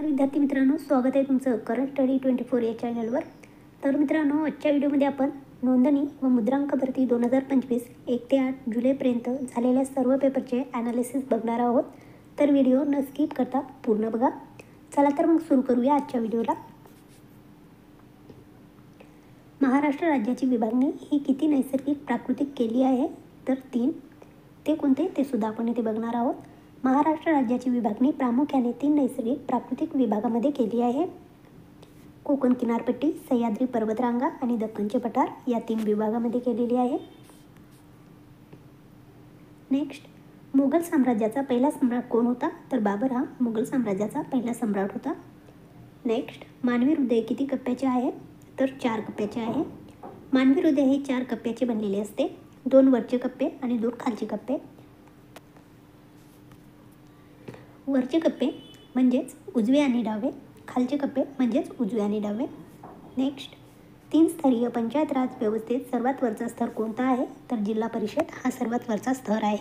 विद्यार्थी मित्रांनो, स्वागत आहे तुमचं करंट स्टडी 24 या चॅनलवर. तर मित्रांनो, आजच्या व्हिडिओमध्ये आपण नोंदणी व मुद्रांक भरती 2025 1 ते 8 जुलैपर्यंत झालेल्या सर्व पेपरचे ॲनालिसिस बघणार आहोत. तर व्हिडिओ न स्किप करता पूर्ण बघा. चला तर मग सुरू करूया आजच्या व्हिडिओला. महाराष्ट्र राज्याची विभागणी ही किती नैसर्गिक प्राकृतिक केली आहे? तर 3. ते कोणते ते सुद्धा आपण इथे बघणार आहोत. महाराष्ट्र राज्याची विभागणी प्रामुख्याने 3 नैसर्गिक प्राकृतिक विभागामध्ये केली आहे. कोकण किनारपट्टी, सह्याद्री पर्वतरांगा आणि दख्खनचे पठार या 3 विभागामध्ये केलेली आहे. नेक्स्ट, मुघल साम्राज्याचा पहिला सम्राट कोण होता? तर बाबर हा मुघल साम्राज्याचा पहिला सम्राट होता. नेक्स्ट, मानवी हृदय किती कप्प्याचे आहे? तर 4 कप्प्याचे आहे. मानवी हृदय हे 4 कप्प्याचे बनलेले असते. 2 वरचे कप्पे आणि 2 खालचे कप्पे. वरचे कप्पे म्हणजेच उजवे आणि डावे, खालचे कप्पे म्हणजेच उजवे आणि डावे. नेक्स्ट, 3 स्तरीय पंचायत राज व्यवस्थेत सर्वात वरचा स्तर कोणता आहे? तर जिल्हा परिषद हा सर्वात वरचा स्तर आहे.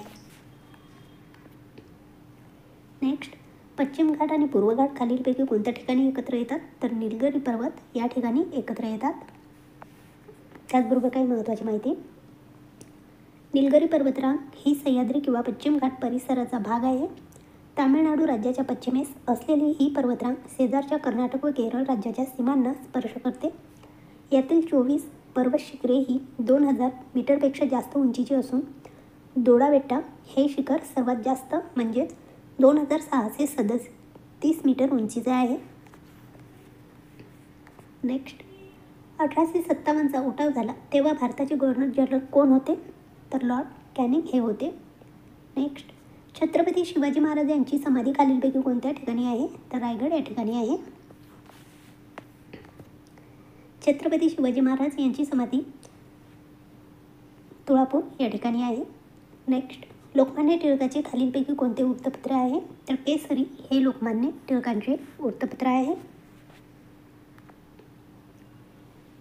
नेक्स्ट, पश्चिम घाट आणि पूर्व घाट खालीलपैकी कोणत्या ठिकाणी एकत्र येतात? तर निलगिरी पर्वत या ठिकाणी एकत्र येतात. त्याचबरोबर काही महत्त्वाची माहिती. निलगिरी पर्वतरांग ही सह्याद्री किंवा पश्चिम घाट परिसराचा भाग आहे. तामिळनाडू राज्याच्या पश्चिमेस असलेली ही पर्वतरांग शेजारच्या कर्नाटक व केरळ राज्याच्या सीमांना स्पर्श करते. यातील 24 पर्वत शिखरे ही 2000 मीटरपेक्षा जास्त उंचीची असून दोडाबेट्टा हे शिखर सर्वात जास्त म्हणजेच 2637 मीटर उंचीचे आहे. नेक्स्ट, 1857चा उठाव झाला तेव्हा भारताचे गव्हर्नर जनरल कोण होते? तर लॉर्ड कॅनिंग हे होते. नेक्स्ट, छत्रपती शिवाजी महाराज यांची समाधी खालीलपैकी कोणत्या ठिकाणी आहे? तर रायगड या ठिकाणी आहे. छत्रपती शिवाजी महाराज यांची समाधी तुळापूर या ठिकाणी आहे. नेक्स्ट, लोकमान्य टिळकाचे खालीलपैकी कोणते वृत्तपत्र आहे? तर केसरी हे लोकमान्य टिळकांचे वृत्तपत्र आहे.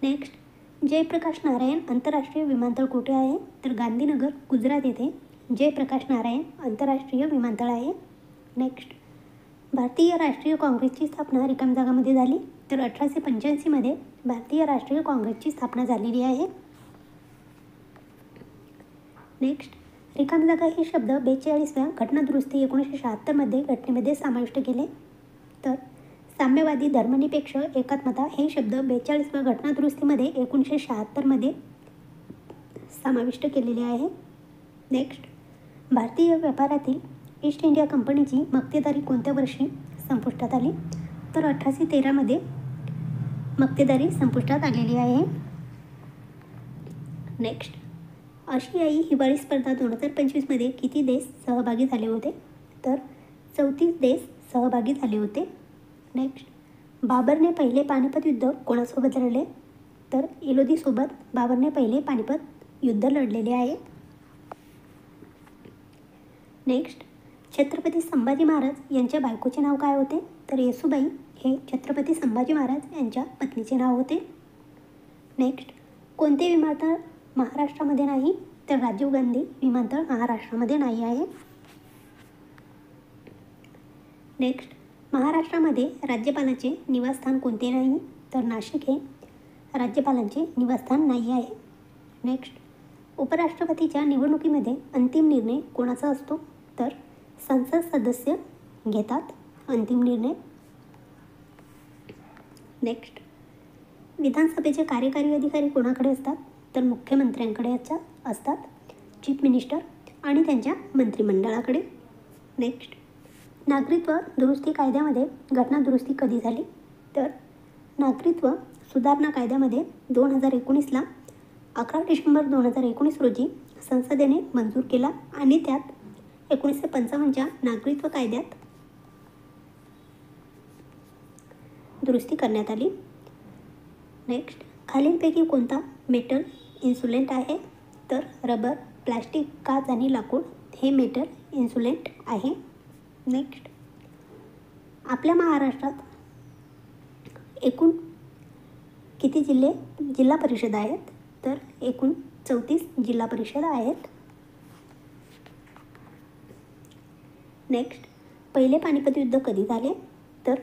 नेक्स्ट, जयप्रकाश नारायण आंतरराष्ट्रीय विमानतळ कुठे आहे? तर गांधीनगर गुजरात येथे जयप्रकाश नारायण आंतरराष्ट्रीय विमानतळ आहे. नेक्स्ट, भारतीय राष्ट्रीय काँग्रेसची स्थापना रिकाम्या जागांमध्ये झाली? तर 1885मध्ये भारतीय राष्ट्रीय काँग्रेसची स्थापना झालेली आहे. नेक्स्ट, रिकामी जागा हे शब्द 42व्या घटनादुरुस्ती 1976मध्ये घटनेमध्ये समाविष्ट केले. तर साम्यवादी धर्मनिरपेक्ष एकात्मता हे शब्द 42व्या घटनादुरुस्तीमध्ये 1976मध्ये समाविष्ट केलेले आहे. नेक्स्ट, भारतीय व्यापारातील ईस्ट इंडिया कंपनीची मक्तेदारी कोणत्या वर्षी संपुष्टात आली? तर 1813मध्ये मक्तेदारी संपुष्टात आलेली आहे. नेक्स्ट, आशियाई हिवाळी स्पर्धा 2025मध्ये किती देश सहभागी झाले होते? तर 34 देश सहभागी झाले होते. नेक्स्ट, बाबरने पहिले पानिपत युद्ध कोणासोबत लढले? तर इलोदीसोबत बाबरने पहिले पानिपत युद्ध लढलेले आहे. नेक्स्ट, छत्रपती संभाजी महाराज यांच्या बायकोचे नाव काय होते? तर येसूबाई हे छत्रपती संभाजी महाराज यांच्या पत्नीचे नाव होते. नेक्स्ट, कोणते विमानतळ महाराष्ट्रामध्ये नाही? तर राजीव गांधी विमानतळ महाराष्ट्रामध्ये नाही आहे. नेक्स्ट, महाराष्ट्रामध्ये राज्यपालाचे निवासस्थान कोणते नाही? तर नाशिक हे राज्यपालांचे निवासस्थान नाही आहे. नेक्स्ट, उपराष्ट्रपतीच्या निवडणुकीमध्ये अंतिम निर्णय कोणाचा असतो? तर संसद सदस्य घेतात अंतिम निर्णय. नेक्स्ट, विधानसभेचे कार्यकारी अधिकारी कोणाकडे असतात? तर मुख्यमंत्र्यांकडे असतात, चीफ मिनिस्टर आणि त्यांच्या मंत्रिमंडळाकडे. नेक्स्ट, नागरिकत्व दुरुस्ती कायद्यामध्ये घटना दुरुस्ती कधी झाली? तर नागरिकत्व सुधारणा कायद्यामध्ये 2019ला 11 डिसेंबर 2019 रोजी संसदेने मंजूर केला आणि त्यात 1955च्या नागरिकत्व कायद्यात दुरुस्ती करण्यात आली. नेक्स्ट, खालीलपैकी कोणता मेटल इन्सुलेंट आहे? तर रबर, प्लास्टिक, काच आणि लाकूड हे मेटल इन्सुलेंट आहे. नेक्स्ट, आपल्या महाराष्ट्रात एकूण किती जिल्हा परिषद आहेत? तर एकूण 34 जिल्हा परिषद आहेत. नेक्स्ट, पहिले पानिपत युद्ध कधी झाले? तर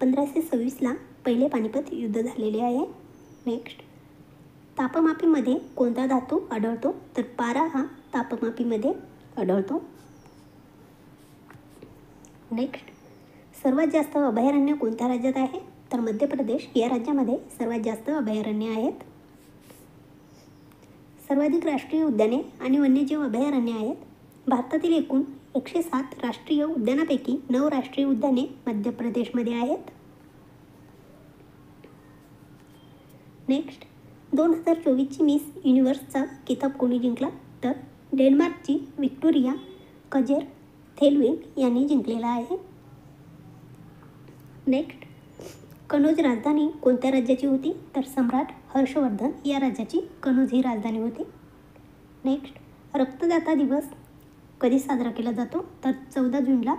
1526ला पहिले पानिपत युद्ध झालेले आहे. नेक्स्ट, तापमापीमध्ये कोणता धातू आढळतो? तर पारा हा तापमापीमध्ये आढळतो. नेक्स्ट, सर्वात जास्त अभयारण्य कोणत्या राज्यात आहे? तर मध्य प्रदेश या राज्यामध्ये सर्वात जास्त अभयारण्य आहेत. सर्वाधिक राष्ट्रीय उद्याने आणि वन्यजीव अभयारण्य आहेत. भारतातील एकूण 107 राष्ट्रीय उद्यानापैकी 9 राष्ट्रीय उद्याने मध्य प्रदेशमध्ये आहेत. नेक्स्ट, 2024ची मिस युनिव्हर्सचा किताब कोणी जिंकला? तर डेन्मार्कची व्हिक्टोरिया कजेर थेलविंग यांनी जिंकलेला आहे. नेक्स्ट, कनौज राजधानी कोणत्या राज्याची होती? तर सम्राट हर्षवर्धन या राज्याची कनौज ही राजधानी होती. नेक्स्ट, रक्तदाता दिवस कधी साजरा केला जातो? तर 14 जूनला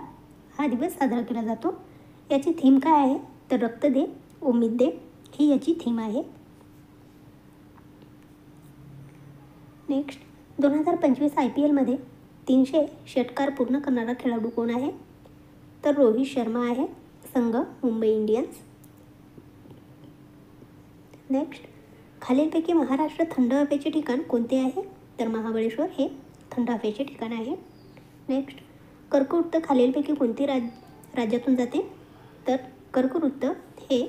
हा दिवस साजरा केला जातो. याची थीम काय आहे? तर रक्त दे उम्मीद दे ही याची थीम आहे. नेक्स्ट, 2025 IPLमध्ये 300 षटकार पूर्ण करणारा खेळाडू कोण आहे? तर रोहित शर्मा आहे, संघ मुंबई इंडियन्स. नेक्स्ट, खालीलपैकी महाराष्ट्र थंड हवेचे ठिकाण कोणते आहे? तर महाबळेश्वर हे थंड हवेचे ठिकाण आहे. नेक्स्ट, कर्कवृत्त खालीलपैकी कोणती राज्यातून जाते? तर कर्कवृत्त हे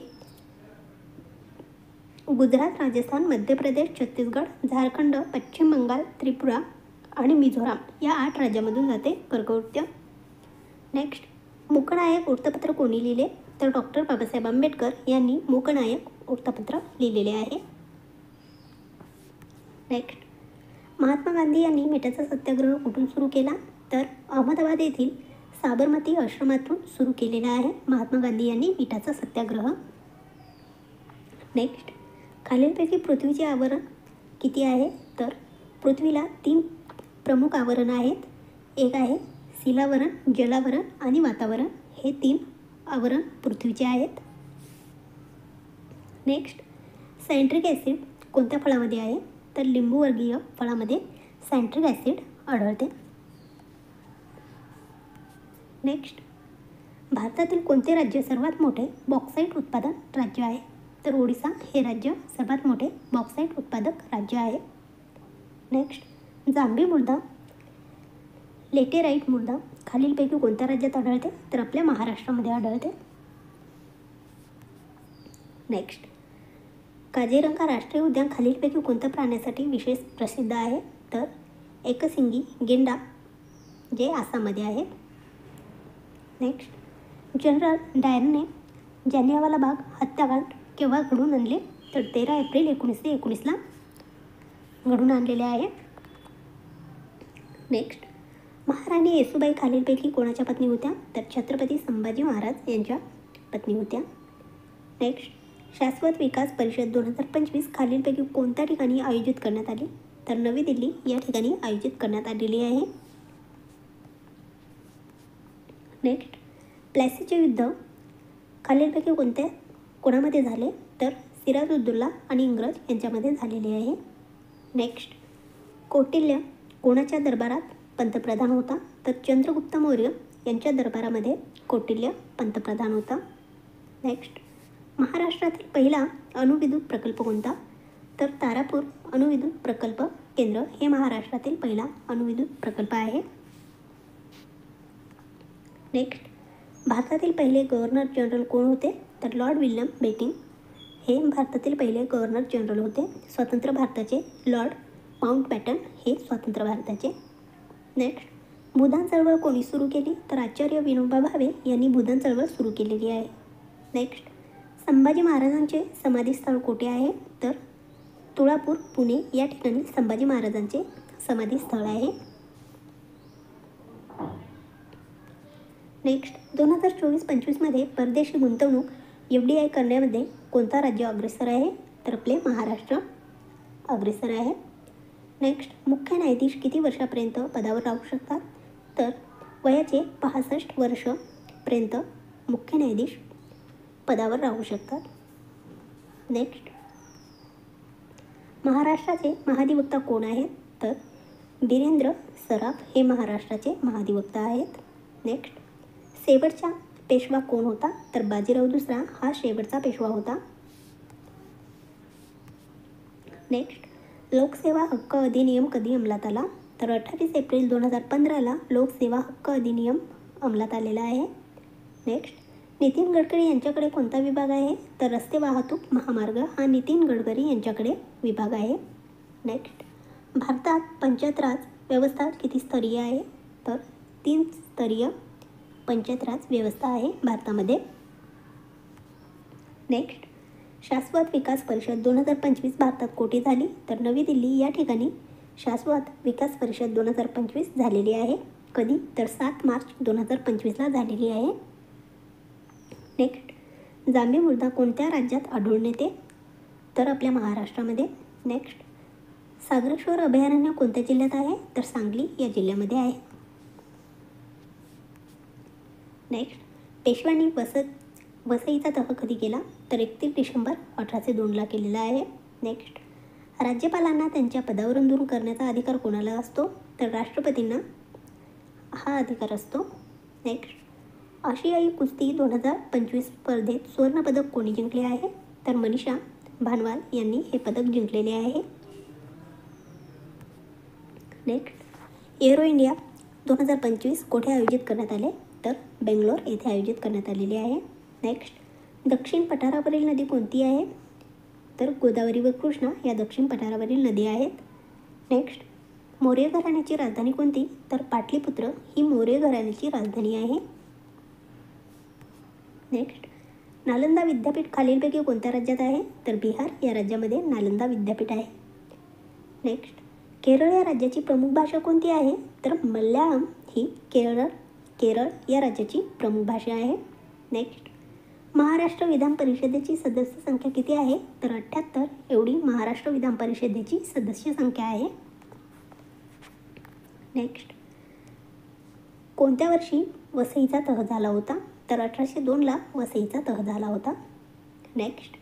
गुजरात, राजस्थान, मध्य प्रदेश, छत्तीसगड, झारखंड, पश्चिम बंगाल, त्रिपुरा आणि मिझोराम या 8 राज्यामधून जाते कर्कवृत्त. नेक्स्ट, मूकनायक वृत्तपत्र कोणी लिहिले? तर डॉक्टर बाबासाहेब आंबेडकर यांनी मूकनायक वृत्तपत्र लिहिलेले आहे. नेक्स्ट, महात्मा गांधी यांनी मिठाचा सत्याग्रह कुठून सुरू केला? तर अहमदाबाद येथील साबरमती आश्रमातून सुरू केलेला आहे महात्मा गांधी यांनी मिठाचा सत्याग्रह. नेक्स्ट, खालीलपैकी पृथ्वीचे आवरण किती आहे? तर पृथ्वीला 3 प्रमुख आवरण आहेत. एक आहे शिलावरण, जलावरण आणि वातावरण. हे 3 आवरण पृथ्वीचे आहेत. नेक्स्ट, सायट्रिक ॲसिड कोणत्या फळामध्ये आहे? तर लिंबूवर्गीय फळामध्ये सायट्रिक ॲसिड आढळते. नेक्स्ट, भारतातील कोणते राज्य सर्वात मोठे बॉक्साईट उत्पादन राज्य आहे? तर ओडिसा हे राज्य सर्वात मोठे बॉक्साईट उत्पादक राज्य आहे. नेक्स्ट, जांभी मृदा, लेटेराईट मृदा खालीलपैकी कोणत्या राज्यात आढळते? तर आपल्या महाराष्ट्रामध्ये आढळते. नेक्स्ट, काझीरंगा राष्ट्रीय उद्यान खालीलपैकी कोणत्या प्राण्यासाठी विशेष प्रसिद्ध आहे? तर एकसिंगी गेंडा जे आसाममध्ये आहे. नेक्स्ट, जनरल डायरने जालियनवाला बाग हत्याकांड केव्हा घडून आणले? तर 13 एप्रिल 1919ला घडून आणलेले आहे. नेक्स्ट, महाराणी येसूबाई खालीलपैकी कोणाच्या पत्नी होत्या? तर छत्रपती संभाजी महाराज यांच्या पत्नी होत्या. नेक्स्ट, शाश्वत विकास परिषद 2025 खालीलपैकी कोणत्या ठिकाणी आयोजित करण्यात आली? तर नवी दिल्ली या ठिकाणी आयोजित करण्यात आलेली आहे. नेक्स्ट, प्लासीचे युद्ध खालीलपैकी कोणामध्ये झाले? तर सिराजुद्दौला आणि इंग्रज यांच्यामध्ये झालेले आहे. नेक्स्ट, कौटिल्य कोणाच्या दरबारात पंतप्रधान होता? तर चंद्रगुप्त मौर्य यांच्या दरबारामध्ये कौटिल्य पंतप्रधान होता. नेक्स्ट, महाराष्ट्रातील पहिला अणुविद्युत प्रकल्प कोणता? तर तारापूर अणुविद्युत प्रकल्प केंद्र हे महाराष्ट्रातील पहिला अणुविद्युत प्रकल्प आहे. नेक्स्ट, भारतातील पहिले गव्हर्नर जनरल कोण होते? तर लॉर्ड विल्यम बेंटिक हे भारतातील पहिले गव्हर्नर जनरल होते. स्वतंत्र भारताचे लॉर्ड माउंटबॅटन हे स्वतंत्र भारताचे. नेक्स्ट, भूदान चळवळ कोणी सुरू केली? तर आचार्य विनोबा भावे यांनी भूदान चळवळ सुरू केलेली आहे. नेक्स्ट, संभाजी महाराजांचे समाधीस्थळ कोठे आहे? तर तुळापूर पुणे या ठिकाणी संभाजी महाराजांचे समाधीस्थळ आहे. नेक्स्ट, 2024-25मध्ये परदेशी गुंतवणूक FDI करण्यामध्ये कोणता राज्य अग्रेसर आहे? तर आपले महाराष्ट्र अग्रेसर आहे. नेक्स्ट, मुख्य न्यायाधीश किती वर्षापर्यंत पदावर राहू शकतात? तर वयाचे 65 वर्षपर्यंत मुख्य न्यायाधीश पदावर राहू शकतात. नेक्स्ट, महाराष्ट्राचे महाधिवक्ता कोण आहेत? तर बिरेंद्र सराफ हे महाराष्ट्राचे महाधिवक्ता आहेत. नेक्स्ट, शेवटच्या पेशवा कोण होता? तर बाजीराव दुसरा हा शेवटचा पेशवा होता. नेक्स्ट, लोकसेवा हक्क अधिनियम कधी अंमलात आला? तर 28 एप्रिल 2015ला लोकसेवा हक्क अधिनियम अंमलात आलेला आहे. नेक्स्ट, नितीन गडकरी यांच्याकडे कोणता विभाग आहे? तर रस्ते वाहतूक महामार्ग हा नितीन गडकरी यांच्याकडे विभाग आहे. नेक्स्ट, भारतात पंचायत राज व्यवस्था किती स्तरीय आहे? तर 3 स्तरीय पंचायत राज व्यवस्था आहे भारतामध्ये. नेक्स्ट, शाश्वत विकास परिषद 2025 भारतात कोठे झाली? तर नवी दिल्ली या ठिकाणी शाश्वत विकास परिषद 2025 झालेली आहे. कधी? तर 7 मार्च 2025ला झालेली आहे. नेक्स्ट, जांभी मृदा कोणत्या राज्यात आढळून येते? तर आपल्या महाराष्ट्रामध्ये. नेक्स्ट, सागरेश्वर अभयारण्य कोणत्या जिल्ह्यात आहे? तर सांगली या जिल्ह्यामध्ये आहे. नेक्स्ट, पेशव्यांनी वसईचा तह कधी केला? तर 31 डिसेंबर 1802ला केलेला आहे. नेक्स्ट, राज्यपालांना त्यांच्या पदावरून दूर करण्याचा अधिकार कोणाला असतो? तर राष्ट्रपतींना हा अधिकार असतो. नेक्स्ट, आशियाई कुस्ती 2025 स्पर्धेत सुवर्णपदक कोणी जिंकले आहे? तर मनीषा भानवाल यांनी हे पदक जिंकलेले आहे. नेक्स्ट, एरो इंडिया 2025 कोठे आयोजित करण्यात आले? तर बेंगलोर येथे आयोजित करण्यात आलेली आहे. नेक्स्ट, दक्षिण पठारावरील नदी कोणती आहे? तर गोदावरी व कृष्णा या दक्षिण पठारावरील नदी आहेत. नेक्स्ट, मौर्य घराण्याची राजधानी कोणती? तर पाटलीपुत्र ही मौर्य घराण्याची राजधानी आहे. नेक्स्ट, नालंदा विद्यापीठ खालीलपैकी कोणत्या राज्यात आहे? तर बिहार या राज्यामध्ये नालंदा विद्यापीठ आहे. नेक्स्ट, केरळ या राज्याची प्रमुख भाषा कोणती आहे? तर मल्याळम ही केरळ या राज्याची प्रमुख भाषा आहे. नेक्स्ट, महाराष्ट्र विधान परिषदेची सदस्य संख्या किती आहे? तर 78 एवढी महाराष्ट्र विधान परिषदेची सदस्य संख्या आहे. नेक्स्ट, कोणत्या वर्षी वसईचा तह झाला होता? तर 1802ला वसईचा तह झाला होता. नेक्स्ट,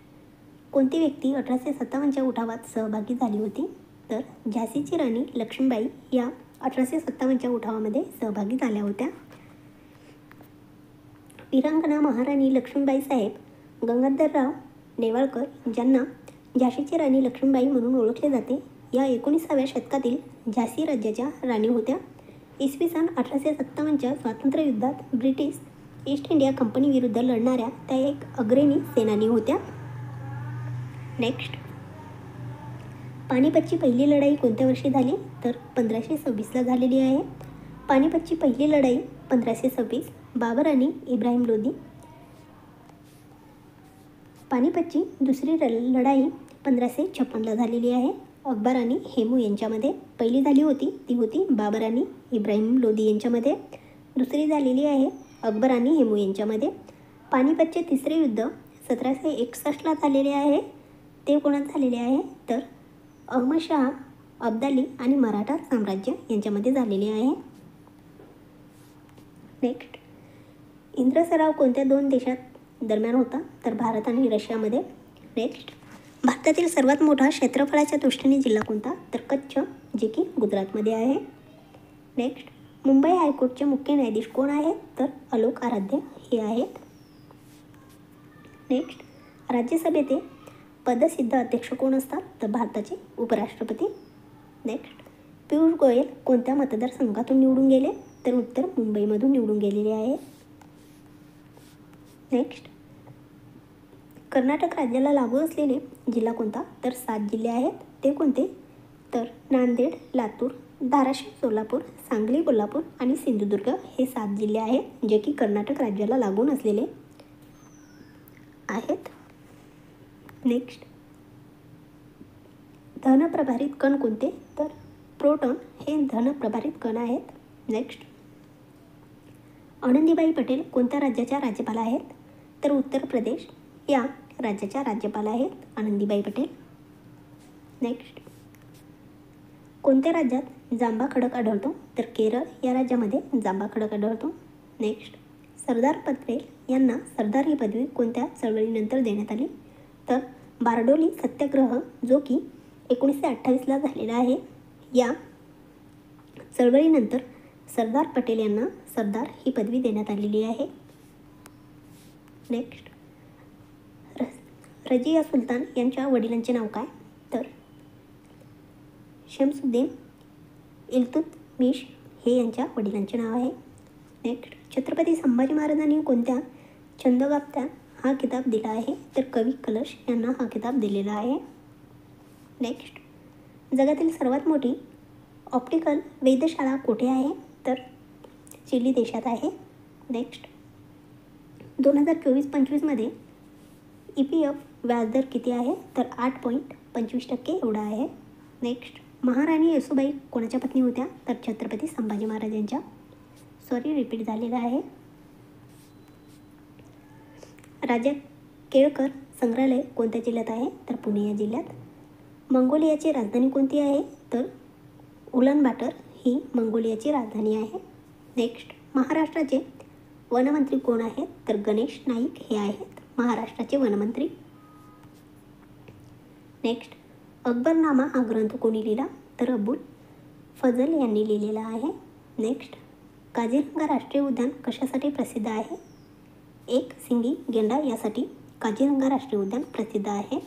कोणती व्यक्ती 1857च्या उठावात सहभागी झाली होती? तर झाशीची राणी लक्ष्मीबाई या 1857च्या उठावामध्ये सहभागी झाल्या होत्या. वीरांगना महाराणी लक्ष्मीबाई साहेब गंगाधरराव नेवाळकर, ज्यांना झाशीची राणी लक्ष्मीबाई म्हणून ओळखले जाते, या 19व्या शतकातील झाशी राज्याच्या राणी होत्या. इसवी सन 1857च्या स्वातंत्र्य युद्धात ब्रिटिश ईस्ट इंडिया कंपनी विरुद्ध लढणाऱ्या त्या एक अग्रणी सेनानी होत्या. नेक्स्ट, पानिपतची पहिली लढाई कोणत्या वर्षी झाली? तर 1526ला झालेली आहे. पानिपतची पहिली लढाई 1526. बाबर आणि इब्राहिम लोदी. पानिपतची दुसरी लढाई 1556ला झालेली आहे. अकबर आणि हेमू यांच्यामध्ये. पहिली झाली होती ती होती बाबर आणि इब्राहिम लोदी यांच्यामध्ये. दुसरी झालेली आहे अकबर आणि हेमू यांच्यामध्ये. पानिपतचे तिसरे युद्ध 1761ला झालेले आहे. ते कोणात झालेले आहे? तर अहमदशहा अब्दाली आणि मराठा साम्राज्य यांच्यामध्ये झालेले आहे. नेक्स्ट, इंद्र सराव कोणत्या 2 देशात दरम्यान होता? तर भारत आणि रशियामध्ये. नेक्स्ट, भारतातील सर्वात मोठा क्षेत्रफळाच्या दृष्टीने जिल्हा कोणता? तर कच्छ, जे की गुजरातमध्ये आहे. नेक्स्ट, मुंबई हायकोर्टचे मुख्य न्यायाधीश कोण आहेत? तर अलोक आराध्य हे आहेत. नेक्स्ट, राज्यसभेचे पदसिद्ध अध्यक्ष कोण असतात? तर भारताचे उपराष्ट्रपती. नेक्स्ट, पियुष गोयल कोणत्या मतदारसंघातून निवडून गेले? तर उत्तर मुंबईमधून निवडून गेलेले आहे. नेक्स्ट, कर्नाटक राज्याला लागू असलेले जिल्हा कोणता? तर 7 जिल्हे आहेत. ते कोणते? तर नांदेड, लातूर, धाराशिव, सोलापूर, सांगली, कोल्हापूर आणि सिंधुदुर्ग हे 7 जिल्हे आहेत जे की कर्नाटक राज्याला लागून असलेले आहेत. नेक्स्ट, धनप्रभारित कण कोणते? तर प्रोटॉन हे धनप्रभारित कण आहेत. नेक्स्ट, आनंदीबाई पटेल कोणत्या राज्याच्या राज्यपाल आहेत? तर उत्तर प्रदेश या राज्याच्या राज्यपाल आहेत आनंदीबाई पटेल. नेक्स्ट, कोणत्या राज्यात जांभा खडक आढळतो? तर केरळ या राज्यामध्ये जांभा खडक आढळतो. नेक्स्ट, सरदार पटेल यांना सरदार ही पदवी कोणत्या चळवळीनंतर देण्यात आली? तर बारडोली सत्याग्रह जो की 1928ला झालेला आहे. या चळवळीनंतर सरदार पटेल यांना सरदार ही पदवी देण्यात आलेली आहे. नेक्स्ट, रजिया सुलतान यांच्या वडिलांचे नाव काय? तर शमसुद्दीन इल्तुतमिश हे यांच्या वडिलांचे नाव आहे. नेक्स्ट, छत्रपती संभाजी महाराजांनी कोणत्या छंदगाप्त्या हा किताब दिला आहे? तर कवी कलश यांना हा किताब दिलेला आहे. नेक्स्ट, जगातील सर्वात मोठी ऑप्टिकल वेधशाळा कुठे आहे? तर चिली देशात आहे. नेक्स्ट, 2024-25मध्ये EPF व्याजदर किती आहे? तर 8.25% एवढा आहे. नेक्स्ट, महाराणी येसूबाई कोणाच्या पत्नी होत्या? तर छत्रपती संभाजी महाराजांच्या. रिपीट झालेला आहे. राजा केळकर संग्रहालय कोणत्या जिल्ह्यात आहे? तर पुणे या जिल्ह्यात. मंगोलियाची राजधानी कोणती आहे? तर उलानबाटर ही मंगोलियाची राजधानी आहे. नेक्स्ट, महाराष्ट्राचे वनमंत्री कोण आहेत? तर गणेश नाईक हे आहेत महाराष्ट्राचे वनमंत्री. नेक्स्ट, अकबरनामा हा ग्रंथ कोणी लिहिला? तर अबुल फजल यांनी लिहिलेला आहे. नेक्स्ट, काझीरंगा राष्ट्रीय उद्यान कशासाठी प्रसिद्ध आहे? एक सिंगी गेंडा यासाठी काझीरंगा राष्ट्रीय उद्यान प्रसिद्ध आहे.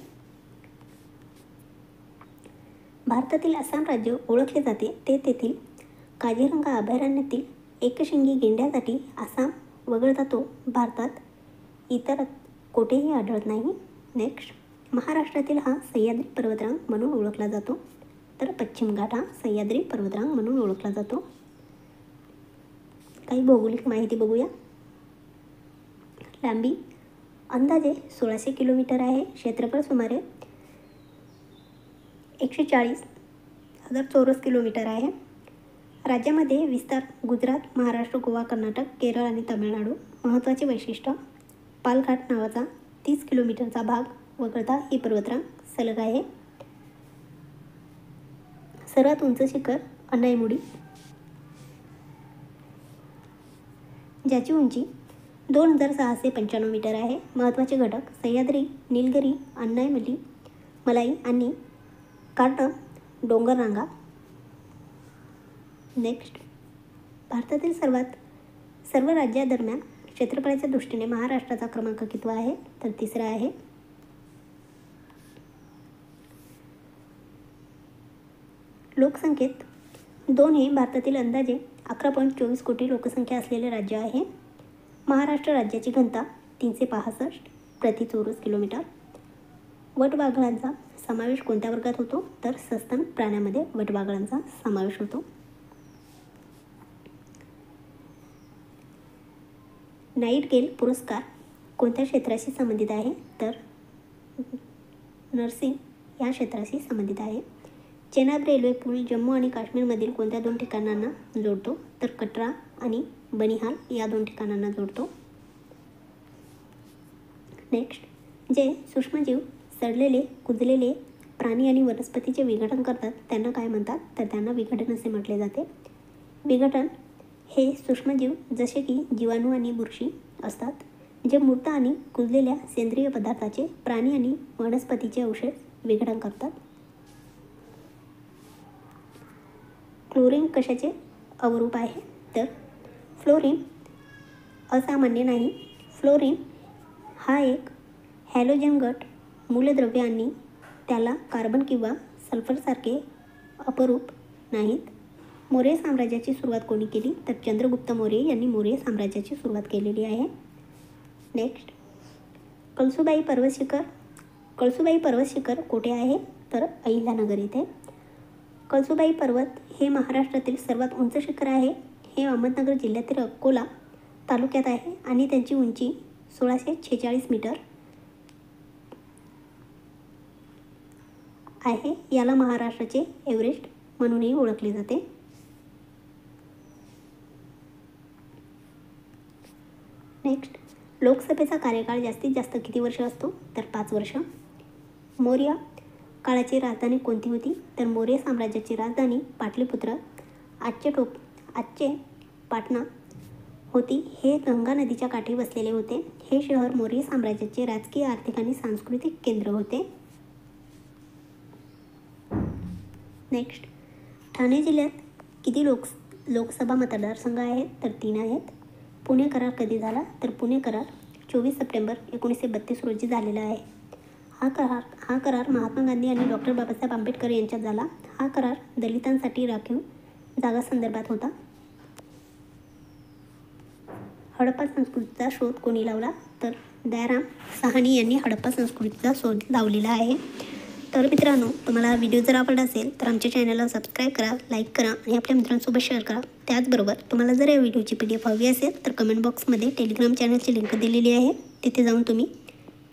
भारतातील आसाम राज्य ओळखले जाते ते तेथील काझीरंगा अभयारण्यातील एकशिंगी गेंड्यासाठी. आसाम वगळता तो भारतात इतर कोठेही आढळत नाही. नेक्स्ट, महाराष्ट्रातील हा सह्याद्री पर्वतरांग म्हणून ओळखला जातो. तर पश्चिम घाट हा सह्याद्री पर्वतरांग म्हणून ओळखला जातो. काही भौगोलिक माहिती बघूया. लांबी अंदाजे 1600 किलोमीटर आहे. क्षेत्रफळ सुमारे 140,000 चौरस किलोमीटर आहे. राज्यामध्ये विस्तार गुजरात, महाराष्ट्र, गोवा, कर्नाटक, केरळ आणि तामिळनाडू. महत्त्वाचे वैशिष्ट्य, पालघाट नावाचा 30 किलोमीटरचा भाग वगळता ही पर्वतरांग सलग आहे. सर्वात उंच शिखर अनाईमुडी, ज्याची उंची 2695 मीटर आहे. महत्त्वाचे घटक, सह्याद्री, निलगिरी, अण्णाईमली मलाई आणि कार्टम डोंगररांगा. नेक्स्ट, भारतातील सर्व राज्यादरम्यान क्षेत्रफळाच्या दृष्टीने महाराष्ट्राचा क्रमांक कितवा आहे? तर 3रा आहे. लोकसंख्येत 2 हे भारतातील अंदाजे 11.24 कोटी लोकसंख्या असलेले राज्य आहे. महाराष्ट्र राज्याची घनता 365 प्रति चौरस किलोमीटर. वटवाघळांचा समावेश कोणत्या वर्गात होतो? तर सस्तन प्राण्यामध्ये वटवाघळांचा समावेश होतो. नाईटगेल पुरस्कार कोणत्या क्षेत्राशी संबंधित आहे? तर नर्सिंग या क्षेत्राशी संबंधित आहे. चेनाब रेल्वे पूल जम्मू आणि काश्मीरमधील कोणत्या 2 ठिकाणांना जोडतो? तर कटरा आणि बनिहाल या 2 ठिकाणांना जोडतो. नेक्स्ट, जे सूक्ष्मजीव सडलेले कुजलेले प्राणी आणि वनस्पतीचे विघटन करतात त्यांना काय म्हणतात? तर त्यांना विघटन असे म्हटले जाते. विघटन हे सूक्ष्मजीव जसे की जीवाणू आणि बुरशी असतात, जे मृत आणि कुजलेल्या सेंद्रिय पदार्थाचे प्राणी आणि वनस्पतीचे अवशेष विघटन करतात. क्लोरीन कशाचे अवरूप आहे? तर फ्लोरीन असामान्य नाही. फ्लोरीन हा एक हॅलोजन गट मूलद्रव्य आणि त्याला कार्बन किंवा सल्फरसारखे अपरूप नाहीत. मौर्य साम्राज्याची सुरुवात कोणी केली? तर चंद्रगुप्त मौर्य यांनी मौर्य साम्राज्याची सुरुवात केलेली आहे. नेक्स्ट, कळसुबाई पर्वत शिखर कुठे आहे? तर अहिल्यानगर येथे. कळसुबाई पर्वत हे महाराष्ट्रातील सर्वात उंच शिखर आहे. हे अहमदनगर जिल्ह्यातील अकोला तालुक्यात आहे आणि त्यांची उंची 1646 मीटर आहे. याला महाराष्ट्राचे एव्हरेस्ट म्हणूनही ओळखले जाते. नेक्स्ट, लोकसभेचा कार्यकाळ जास्तीत जास्त किती वर्ष असतो? तर 5 वर्ष. मौर्य काळाची राजधानी कोणती होती? तर मौर्य साम्राज्याची राजधानी पाटलीपुत्र आजचे पाटणा होती. हे गंगा नदीच्या काठी बसलेले होते. हे शहर मौर्य साम्राज्याचे राजकीय, आर्थिक आणि सांस्कृतिक केंद्र होते. नेक्स्ट, ठाणे जिल्ह्यात किती लोकसभा मतदारसंघ आहेत? तर 3 आहेत. पुणे करार कधी झाला? तर पुणे करार 24 सप्टेंबर 1932 रोजी झालेला आहे. हा करार महात्मा गांधी आणि डॉक्टर बाबासाहेब आंबेडकर यांच्यात झाला. हा करार दलितांसाठी राखीव जागा संदर्भात होता. हडप्पा संस्कृतीचा शोध कोणी लावला? तर दयाराम साहनी यांनी हडप्पा संस्कृतीचा शोध लावलेला आहे. तर मित्रांनो, तुम्हाला हा व्हिडिओ जर आवडला असेल तर आमच्या चॅनलला सबस्क्राईब करा, लाईक करा आणि आपल्या मित्रांसोबत शेअर करा. त्याचबरोबर तुम्हाला जर या व्हिडिओची PDF हवी असेल तर कमेंट बॉक्समध्ये टेलिग्राम चॅनलची लिंक दिलेली आहे. तिथे जाऊन तुम्ही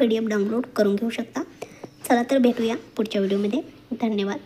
PDF डाउनलोड करून घेऊ शकता. चला तर भेटूया पुढच्या व्हिडिओमध्ये. धन्यवाद.